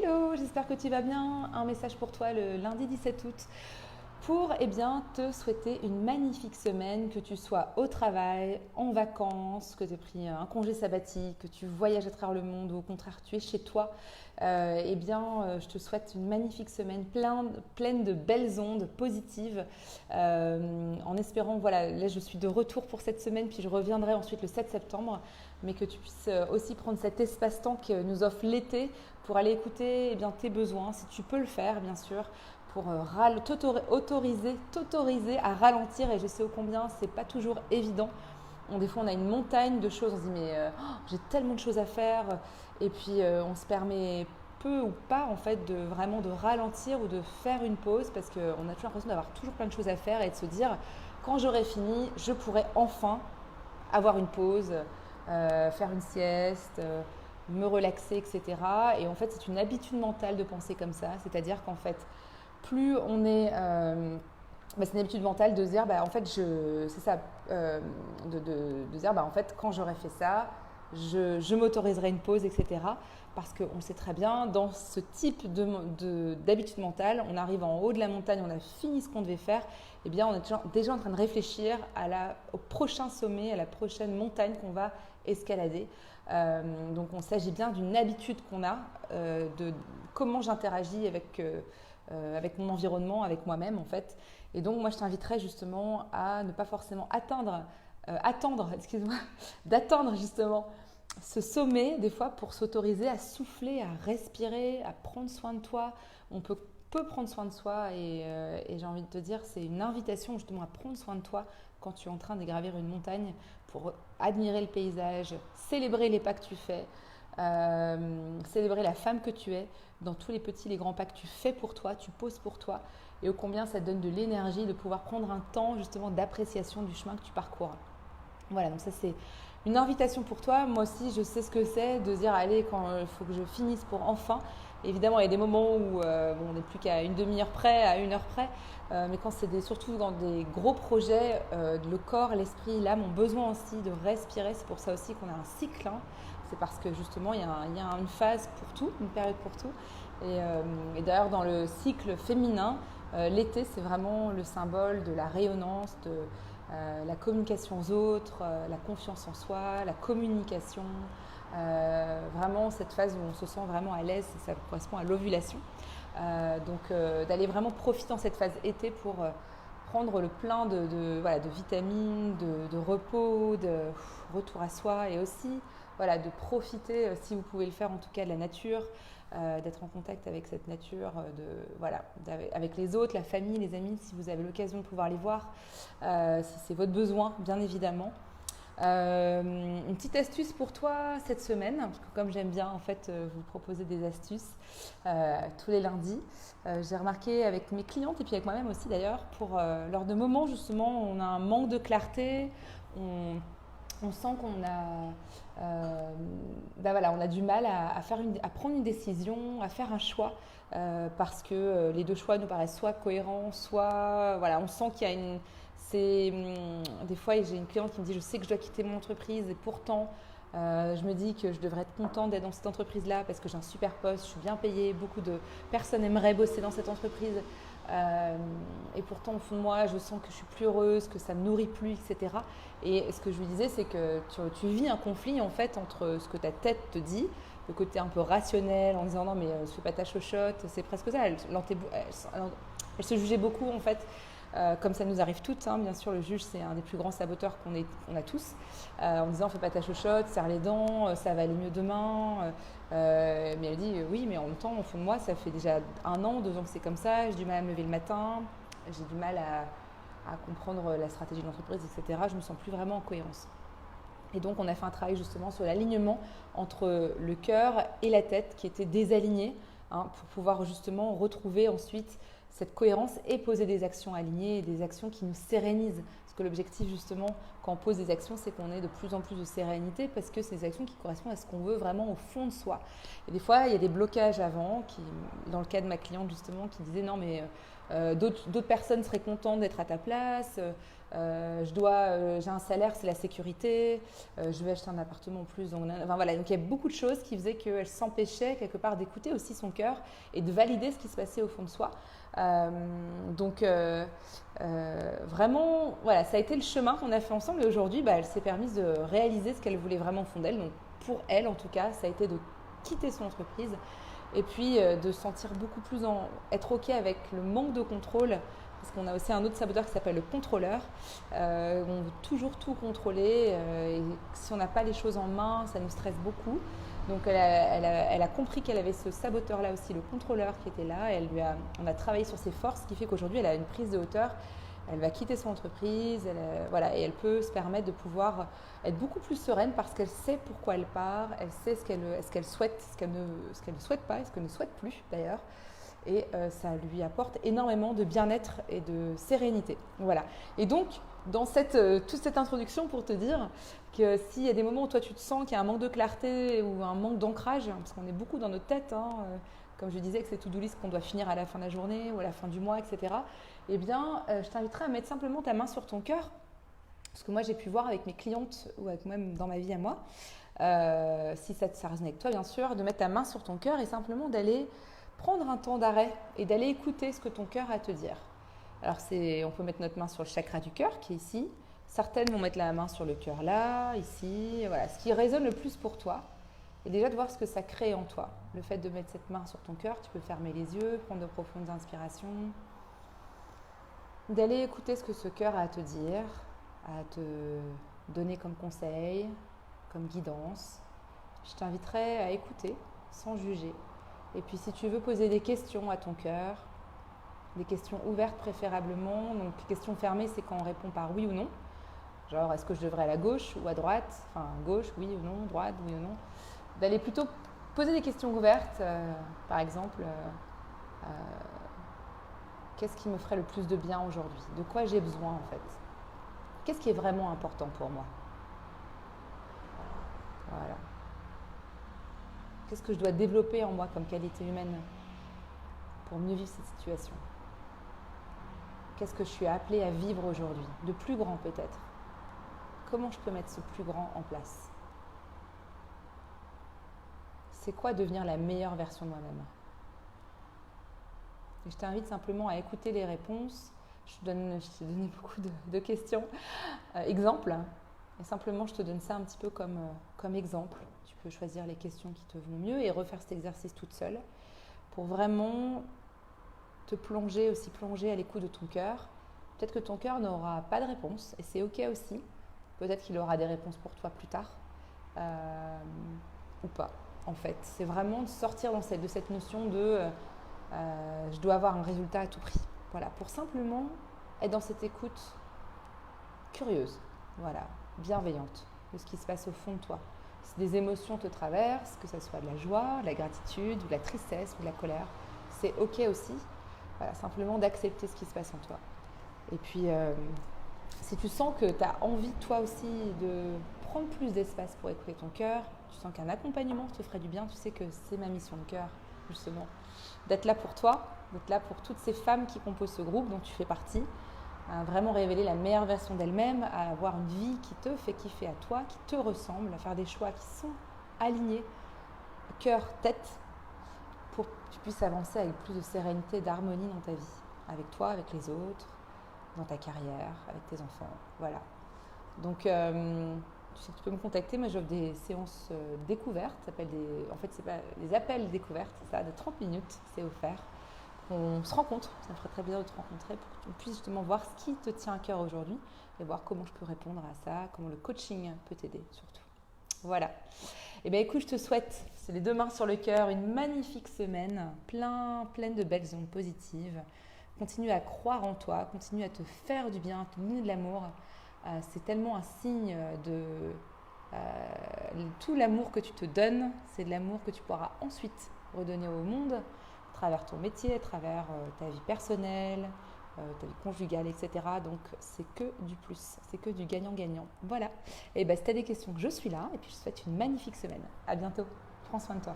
Hello, j'espère que tu vas bien. Un message pour toi le lundi 17 août pour te souhaiter une magnifique semaine, que tu sois au travail, en vacances, que tu aies pris un congé sabbatique, que tu voyages à travers le monde ou au contraire tu es chez toi. Je te souhaite une magnifique semaine pleine de belles ondes positives en espérant, voilà, là je suis de retour pour cette semaine puis je reviendrai ensuite le 7 septembre, mais que tu puisses aussi prendre cet espace-temps que nous offre l'été pour aller écouter tes besoins, si tu peux le faire bien sûr, pour t'autoriser à ralentir. Et je sais ô combien c'est pas toujours évident. Des fois on a une montagne de choses, on se dit j'ai tellement de choses à faire, et puis on se permet peu ou pas en fait de vraiment de ralentir ou de faire une pause, parce qu'on a toujours l'impression d'avoir toujours plein de choses à faire et de se dire quand j'aurai fini je pourrai enfin avoir une pause, faire une sieste, me relaxer, etc. Et en fait c'est une habitude mentale de penser comme ça, c'est-à-dire qu'en fait plus on est… c'est une habitude mentale de se dire, en fait, c'est ça, de dire, en fait, quand j'aurai fait ça, je m'autoriserai une pause, etc. Parce qu'on le sait très bien, dans ce type d'habitude mentale, on arrive en haut de la montagne, on a fini ce qu'on devait faire, on est déjà en train de réfléchir au prochain sommet, à la prochaine montagne qu'on va escalader. Donc, il s'agit bien d'une habitude qu'on a, de comment j'interagis avec mon environnement, avec moi-même en fait. Et donc moi je t'inviterais justement à ne pas forcément d'attendre justement ce sommet des fois pour s'autoriser à souffler, à respirer, à prendre soin de toi. On peut prendre soin de soi et j'ai envie de te dire c'est une invitation justement à prendre soin de toi quand tu es en train de gravir une montagne, pour admirer le paysage, célébrer les pas que tu fais, célébrer la femme que tu es dans tous les petits, les grands pas que tu fais pour toi, tu poses pour toi, et ô combien ça te donne de l'énergie de pouvoir prendre un temps justement d'appréciation du chemin que tu parcours. Voilà, donc ça c'est une invitation pour toi. Moi aussi je sais ce que c'est de dire allez, quand il faut que je finisse pour enfin. Évidemment il y a des moments où on n'est plus qu'à une demi-heure près, à une heure près, mais quand c'est surtout dans des gros projets, le corps, l'esprit, l'âme ont besoin aussi de respirer. C'est pour ça aussi qu'on a un cycle, hein. C'est parce que justement il y a une phase pour tout, une période pour tout. Et d'ailleurs dans le cycle féminin, l'été c'est vraiment le symbole de la rayonnance, de la communication aux autres, la confiance en soi, la communication, vraiment cette phase où on se sent vraiment à l'aise, ça correspond à l'ovulation. D'aller vraiment profiter en cette phase été pour prendre le plein de vitamines, de repos, de retour à soi, et aussi de profiter, si vous pouvez le faire en tout cas, de la nature, d'être en contact avec cette nature, avec les autres, la famille, les amis, si vous avez l'occasion de pouvoir les voir, si c'est votre besoin, bien évidemment. Une petite astuce pour toi cette semaine, parce que comme j'aime bien en fait vous proposer des astuces tous les lundis, j'ai remarqué avec mes clientes et puis avec moi-même aussi d'ailleurs, lors de moments justement où on a un manque de clarté, on sent qu'on a du mal à prendre une décision, à faire un choix, parce que les deux choix nous paraissent soit cohérents, soit on sent qu'il y a des fois j'ai une cliente qui me dit je sais que je dois quitter mon entreprise et pourtant je me dis que je devrais être contente d'être dans cette entreprise-là parce que j'ai un super poste, je suis bien payée, beaucoup de personnes aimeraient bosser dans cette entreprise, et pourtant au fond de moi je sens que je suis plus heureuse, que ça ne me nourrit plus, etc. Et ce que je lui disais, c'est que tu vis un conflit en fait entre ce que ta tête te dit, le côté un peu rationnel en disant non mais ne fais pas ta chochotte, c'est presque ça, elle se jugeait beaucoup en fait. Comme ça nous arrive toutes, hein. Bien sûr, le juge, c'est un des plus grands saboteurs qu'on a tous, en disant fais pas ta chochotte, serre les dents, ça va aller mieux demain. Mais elle dit oui, mais en même temps, au fond de moi, ça fait déjà 1 an, 2 ans que c'est comme ça, j'ai du mal à me lever le matin, j'ai du mal à comprendre la stratégie de l'entreprise, etc. Je me sens plus vraiment en cohérence. Et donc, on a fait un travail justement sur l'alignement entre le cœur et la tête qui était désaligné, hein, pour pouvoir justement retrouver ensuite cette cohérence et poser des actions alignées et des actions qui nous sérénisent. Parce que l'objectif justement quand on pose des actions, c'est qu'on ait de plus en plus de sérénité parce que c'est des actions qui correspondent à ce qu'on veut vraiment au fond de soi. Et des fois, il y a des blocages avant, dans le cas de ma cliente justement, qui disait non mais d'autres personnes seraient contentes d'être à ta place, j'ai un salaire, c'est la sécurité, je vais acheter un appartement en plus. Donc il y a beaucoup de choses qui faisaient qu'elle s'empêchait quelque part d'écouter aussi son cœur et de valider ce qui se passait au fond de soi. Vraiment, voilà, ça a été le chemin qu'on a fait ensemble et aujourd'hui, elle s'est permise de réaliser ce qu'elle voulait vraiment au fond d'elle. Donc pour elle, en tout cas, ça a été de quitter son entreprise et puis de sentir beaucoup plus être OK avec le manque de contrôle. Parce qu'on a aussi un autre saboteur qui s'appelle le contrôleur. On veut toujours tout contrôler. Et si on n'a pas les choses en main, ça nous stresse beaucoup. Donc elle a compris qu'elle avait ce saboteur-là aussi, le contrôleur qui était là. Et on a travaillé sur ses forces, ce qui fait qu'aujourd'hui, elle a une prise de hauteur. Elle va quitter son entreprise. Et elle peut se permettre de pouvoir être beaucoup plus sereine parce qu'elle sait pourquoi elle part. Elle sait ce qu'elle souhaite, ce qu'elle ne souhaite pas et ce qu'elle ne souhaite plus d'ailleurs. Et ça lui apporte énormément de bien-être et de sérénité. Voilà. Et donc, dans toute cette introduction pour te dire que s'il y a des moments où toi tu te sens qu'il y a un manque de clarté ou un manque d'ancrage, parce qu'on est beaucoup dans notre tête, comme je disais que c'est to-do list qu'on doit finir à la fin de la journée ou à la fin du mois, etc. Eh bien, je t'inviterai à mettre simplement ta main sur ton cœur, parce que moi j'ai pu voir avec mes clientes ou avec moi-même dans ma vie à moi, si ça résonne avec toi bien sûr, de mettre ta main sur ton cœur et simplement d'aller prendre un temps d'arrêt et d'aller écouter ce que ton cœur a à te dire. Alors, on peut mettre notre main sur le chakra du cœur qui est ici. Certaines vont mettre la main sur le cœur là, ici. Voilà, ce qui résonne le plus pour toi. Et déjà de voir ce que ça crée en toi. Le fait de mettre cette main sur ton cœur, tu peux fermer les yeux, prendre de profondes inspirations. D'aller écouter ce que ce cœur a à te dire, à te donner comme conseil, comme guidance. Je t'inviterai à écouter sans juger. Et puis si tu veux poser des questions à ton cœur, des questions ouvertes préférablement, donc les questions fermées c'est quand on répond par oui ou non, genre est-ce que je devrais aller à gauche ou à droite, enfin gauche, oui ou non, droite, oui ou non, d'aller plutôt poser des questions ouvertes, par exemple, qu'est-ce qui me ferait le plus de bien aujourd'hui, de quoi j'ai besoin en fait, qu'est-ce qui est vraiment important pour moi, voilà. Qu'est-ce que je dois développer en moi comme qualité humaine pour mieux vivre cette situation? Qu'est-ce que je suis appelée à vivre aujourd'hui? De plus grand peut-être. Comment je peux mettre ce plus grand en place? C'est quoi devenir la meilleure version de moi-même? Et je t'invite simplement à écouter les réponses. Je t'ai donné beaucoup de questions. Exemple. Et simplement, je te donne ça un petit peu comme exemple. Tu peux choisir les questions qui te vont mieux et refaire cet exercice toute seule pour vraiment te plonger à l'écoute de ton cœur. Peut-être que ton cœur n'aura pas de réponse et c'est ok aussi. Peut-être qu'il aura des réponses pour toi plus tard ou pas. En fait, c'est vraiment de sortir de cette notion de je dois avoir un résultat à tout prix. Voilà, pour simplement être dans cette écoute curieuse, voilà, bienveillante de ce qui se passe au fond de toi. Si des émotions te traversent, que ce soit de la joie, de la gratitude, ou de la tristesse, ou de la colère, c'est ok aussi. Voilà, simplement d'accepter ce qui se passe en toi. Et puis, si tu sens que tu as envie, toi aussi, de prendre plus d'espace pour écouter ton cœur, tu sens qu'un accompagnement te ferait du bien, tu sais que c'est ma mission de cœur, justement, d'être là pour toi, d'être là pour toutes ces femmes qui composent ce groupe dont tu fais partie, à vraiment révéler la meilleure version d'elle-même, à avoir une vie qui te fait kiffer à toi, qui te ressemble, à faire des choix qui sont alignés, cœur, tête, pour que tu puisses avancer avec plus de sérénité, d'harmonie dans ta vie, avec toi, avec les autres, dans ta carrière, avec tes enfants, voilà. Donc, tu sais que tu peux me contacter, moi j'offre des séances découvertes, en fait c'est pas des appels découvertes, c'est ça, de 30 minutes, c'est offert. On se rencontre, ça me ferait très plaisir de te rencontrer pour que tu puisses justement voir ce qui te tient à cœur aujourd'hui et voir comment je peux répondre à ça, comment le coaching peut t'aider surtout. Voilà. Et bien écoute, je te souhaite, c'est les deux mains sur le cœur, une magnifique semaine, pleine de belles ondes positives. Continue à croire en toi, continue à te faire du bien, à te donner de l'amour. C'est tellement un signe de tout l'amour que tu te donnes, c'est de l'amour que tu pourras ensuite redonner au monde à travers ton métier, à travers ta vie personnelle, ta vie conjugale, etc. Donc c'est que du plus, c'est que du gagnant-gagnant. Voilà. Et ben si tu as des questions, je suis là et puis je te souhaite une magnifique semaine. À bientôt. Prends soin de toi.